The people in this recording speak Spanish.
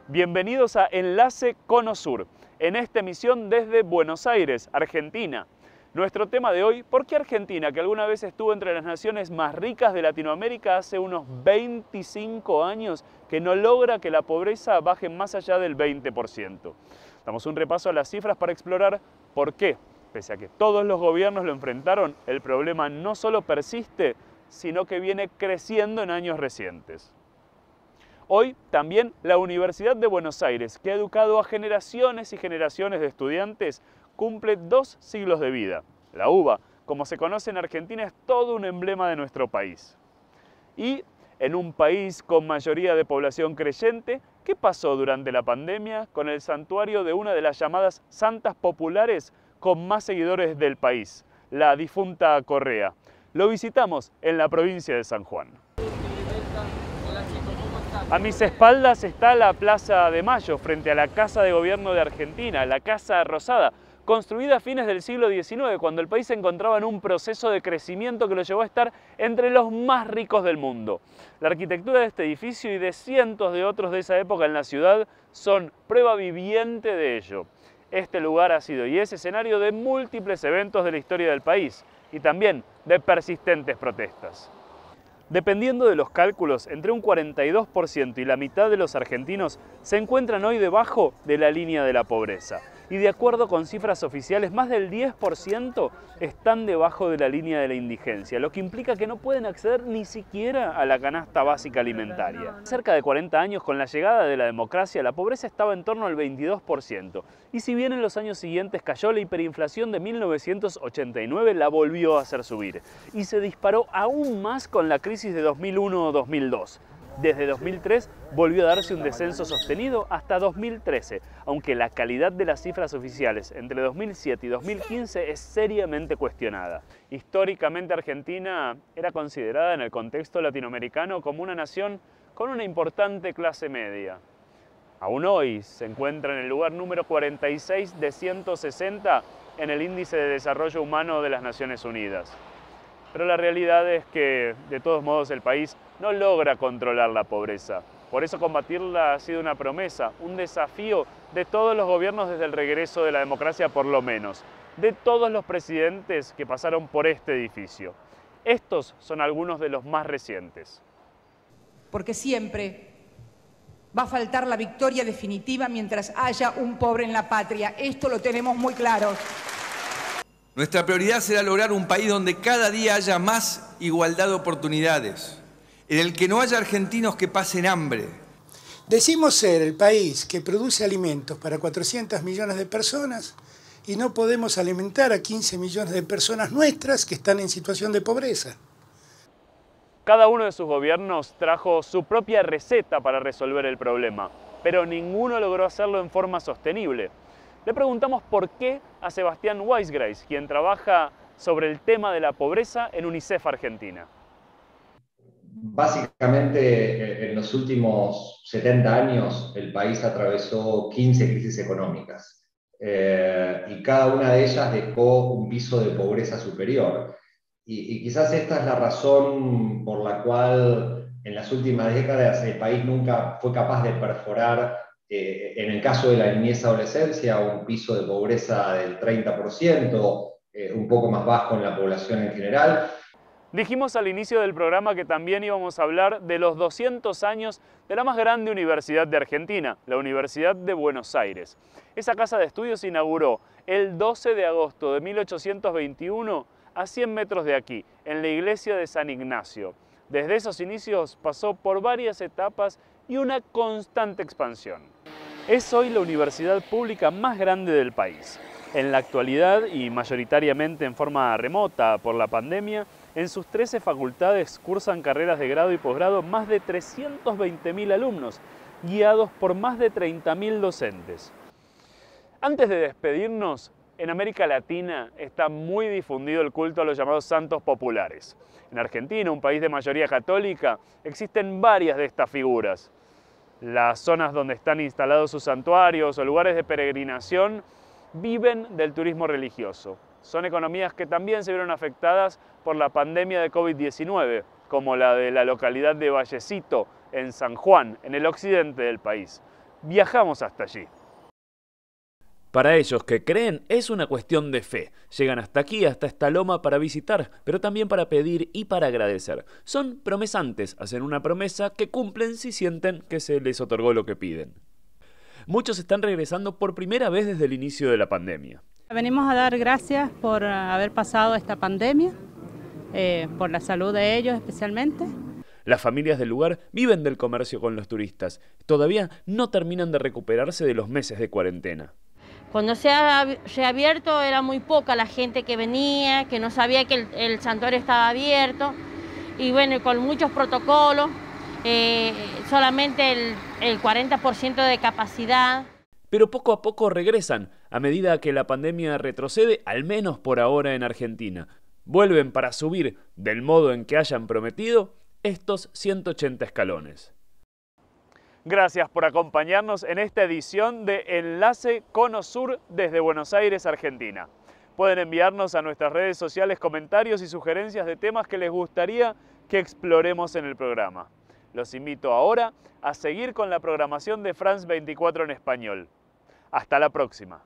Bienvenidos a Enlace Cono Sur, en esta emisión desde Buenos Aires, Argentina. Nuestro tema de hoy, ¿por qué Argentina, que alguna vez estuvo entre las naciones más ricas de Latinoamérica, hace unos 25 años que no logra que la pobreza baje más allá del 20%? Damos un repaso a las cifras para explorar por qué, pese a que todos los gobiernos lo enfrentaron, el problema no solo persiste, sino que viene creciendo en años recientes. Hoy también la Universidad de Buenos Aires, que ha educado a generaciones y generaciones de estudiantes, cumple 2 siglos de vida. La UBA, como se conoce en Argentina, es todo un emblema de nuestro país. Y en un país con mayoría de población creyente, ¿qué pasó durante la pandemia con el santuario de una de las llamadas santas populares con más seguidores del país, la difunta Correa? Lo visitamos en la provincia de San Juan. A mis espaldas está la Plaza de Mayo, frente a la Casa de Gobierno de Argentina, la Casa Rosada, construida a fines del siglo XIX, cuando el país se encontraba en un proceso de crecimiento que lo llevó a estar entre los más ricos del mundo. La arquitectura de este edificio y de cientos de otros de esa época en la ciudad son prueba viviente de ello. Este lugar ha sido y es escenario de múltiples eventos de la historia del país y también de persistentes protestas. Dependiendo de los cálculos, entre un 42% y la mitad de los argentinos se encuentran hoy debajo de la línea de la pobreza. Y de acuerdo con cifras oficiales, más del 10% están debajo de la línea de la indigencia, lo que implica que no pueden acceder ni siquiera a la canasta básica alimentaria. Cerca de 40 años, con la llegada de la democracia, la pobreza estaba en torno al 22%. Y si bien en los años siguientes cayó, la hiperinflación de 1989 la volvió a hacer subir. Y se disparó aún más con la crisis de 2001-2002. Desde 2003 volvió a darse un descenso sostenido hasta 2013, aunque la calidad de las cifras oficiales entre 2007 y 2015 es seriamente cuestionada. Históricamente Argentina era considerada en el contexto latinoamericano como una nación con una importante clase media. Aún hoy se encuentra en el lugar número 46 de 160 en el Índice de Desarrollo Humano de las Naciones Unidas. Pero la realidad es que, de todos modos, el país no logra controlar la pobreza. Por eso combatirla ha sido una promesa, un desafío de todos los gobiernos desde el regreso de la democracia por lo menos, de todos los presidentes que pasaron por este edificio. Estos son algunos de los más recientes. Porque siempre va a faltar la victoria definitiva mientras haya un pobre en la patria. Esto lo tenemos muy claro. Nuestra prioridad será lograr un país donde cada día haya más igualdad de oportunidades, en el que no haya argentinos que pasen hambre. Decimos ser el país que produce alimentos para 400 millones de personas y no podemos alimentar a 15 millones de personas nuestras que están en situación de pobreza. Cada uno de sus gobiernos trajo su propia receta para resolver el problema, pero ninguno logró hacerlo en forma sostenible. Le preguntamos por qué a Sebastián Weisgreis, quien trabaja sobre el tema de la pobreza en UNICEF Argentina. Básicamente, en los últimos 70 años, el país atravesó 15 crisis económicas y cada una de ellas dejó un piso de pobreza superior. Y quizás esta es la razón por la cual en las últimas décadas el país nunca fue capaz de perforar, en el caso de la niñez y adolescencia, un piso de pobreza del 30%, un poco más bajo en la población en general. Dijimos al inicio del programa que también íbamos a hablar de los 200 años de la más grande universidad de Argentina, la Universidad de Buenos Aires. Esa casa de estudios se inauguró el 12 de agosto de 1821 a 100 metros de aquí, en la iglesia de San Ignacio. Desde esos inicios pasó por varias etapas y una constante expansión. Es hoy la universidad pública más grande del país. En la actualidad, y mayoritariamente en forma remota por la pandemia, en sus 13 facultades cursan carreras de grado y posgrado más de 320.000 alumnos, guiados por más de 30.000 docentes. Antes de despedirnos, en América Latina está muy difundido el culto a los llamados santos populares. En Argentina, un país de mayoría católica, existen varias de estas figuras. Las zonas donde están instalados sus santuarios o lugares de peregrinación viven del turismo religioso. Son economías que también se vieron afectadas por la pandemia de COVID-19, como la de la localidad de Vallecito, en San Juan, en el occidente del país. Viajamos hasta allí. Para ellos que creen es una cuestión de fe. Llegan hasta aquí, hasta esta loma para visitar, pero también para pedir y para agradecer. Son promesantes, hacen una promesa que cumplen si sienten que se les otorgó lo que piden. Muchos están regresando por primera vez desde el inicio de la pandemia. Venimos a dar gracias por haber pasado esta pandemia, por la salud de ellos especialmente. Las familias del lugar viven del comercio con los turistas. Todavía no terminan de recuperarse de los meses de cuarentena. Cuando se ha reabierto era muy poca la gente que venía, que no sabía que el santuario estaba abierto. Y bueno, con muchos protocolos, solamente el 40% de capacidad. Pero poco a poco regresan, a medida que la pandemia retrocede, al menos por ahora en Argentina. Vuelven para subir, del modo en que hayan prometido, estos 180 escalones. Gracias por acompañarnos en esta edición de Enlace Cono Sur desde Buenos Aires, Argentina. Pueden enviarnos a nuestras redes sociales comentarios y sugerencias de temas que les gustaría que exploremos en el programa. Los invito ahora a seguir con la programación de France 24 en español. Hasta la próxima.